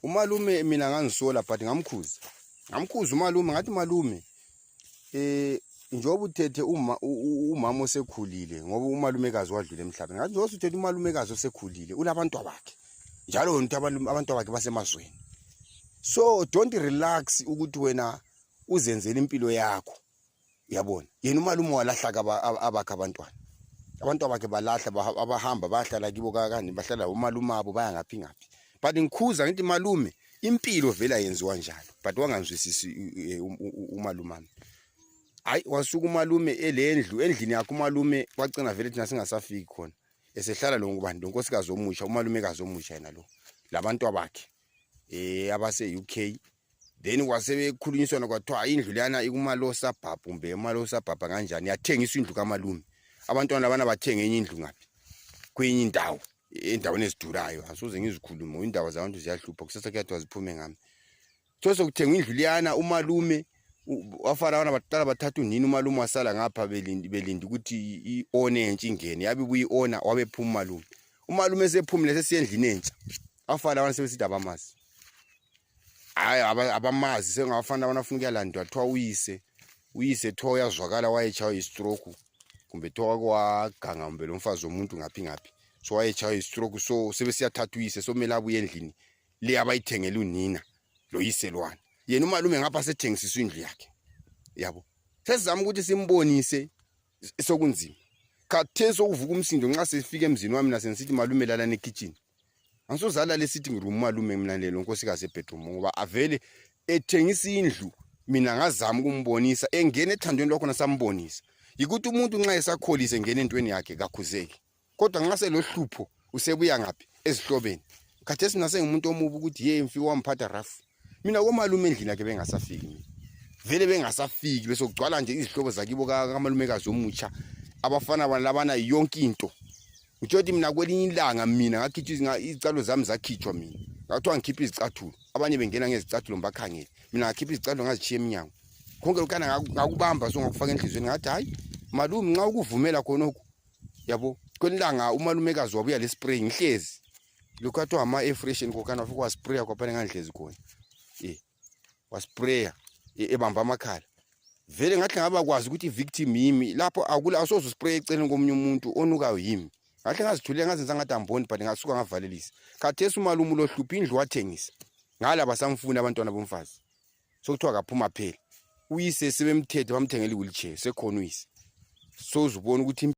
Umalume mina ngangisola but ngamkhuza umalume ngathi malume njengoba uthethe umama osekhulile ngoba umalumekazi wadlula emhlabeni ngathi njengoba uthethe umalumekazi osekhulile ulabantu bakhe njalo abantu bakhe basemazweni. So don't relax ukuthi wena uzenzele impilo yakho. Uyabona yena umalume walahla abakhe abantu bakhe balahla abahamba bahlala kibo kakani bahlala umalume abo baya ngaphi ngaphi. But ngikhuza ngithi malume impilo vela yenziwa njalo but wangangizwisisi umalumami. Hayi wasuka umalume endlini yakhe umalume wagcina vele thina singasafiki khona esehlala lo ngubani lo nkosikazi omusha umalumekazi omusha yena lo labantu abakhe abase UK. Then kwasebekhulunyiswana kwathiwa indlu lana ikumalosa bhabha kumbe emalosa bhabha kanjani yathengisa indlu kaMalume. Abantwana labana bathenga enye indlu ngaphi kwenye indawo endaweni ezidurayo asoze ngizikhuluma indaba zabantu ziyahlupha kusasa kuyathiwa ziphume ngami. So sokuthenga indlu liyana umalume wafana abana batala bathathu nini umalume wasala ngapha belindi ukuthi ione entsha ingene yabi kuyiona wabephuma umalume esephumile sesiyendlini entsha afana abana sebesithi abamazi. Hayi abamazi sengafana abana ufuna ukuyalandwa thiwa uyise thiwa yazwakala wayechaywa istroke kumbe thiwa kwaganga kumbe lo mfazi womuntu ngaphi so wayechaywa istroke so sebesiyathatha uyise so mele abuye endlini le abayithengela unina lo yiselwana yena umalume ngapha sethengisiswa indlu yakhe. Yabo sesizama ukuthi simbonise sokunzima khathesi ukuvuka umsindo nxa sifika emzini wami mina senisithi malume lala nekitchen angisozala lesithi ngirumu malume mina lelo nkosikazi ebedroom ngoba avele ethengisa indlu mina ngazama ukumbonisa engene ethandweni lokho nasambonisa yikuthi umuntu nxa esakholise engene entweni yakhe kakhuzeki kodwa nxa selohlupho usebuya ngaphi ezihlobeni khathesi mina sengimuntu omubi ukuthi mfiki wamphatha rafu mina komalume endlini yakhe bengasafiki vele bengasafiki besokugcwala nje izihlobo zakibo kamalumekazi omutsha abafana balabana yonke into. Uthi mina kwelinye ilanga mina ngakhitshwa izicalo zami zakhitshwa mina ngathiwa ngikhipha izicathulo abanye bengena ngezicathulo mbakhangela mina ngakhipha izicathulo ngazishiya eminyango konke lokana ngakubamba so ngakufaka enhlizweni ngathi hayi malume nxa ukuvumela khonokho yabo kwelanga umalumekazi wabuya le spray ngihlezi lokho athiwa ama air freshen kokana ufika wasprayer kwaphela ngangihlezi khona wasprayer ebamba amakhala vele ngathi ngaba kwazi ukuthi victim yimi lapho akula asozo spray eceleni komunye umuntu onukayo yimi ngathi ngazithulile ngazenza ngathi amboni but ngasuka ngavalelisa khathesi umalume lohlupha indlu wathengisa ngala basamfuna abantwana bomfazi sokuthiwa kaphuma phela uyise sebemthethe bamthengela iwheelchair sekhona uyise so uzubona ukuthi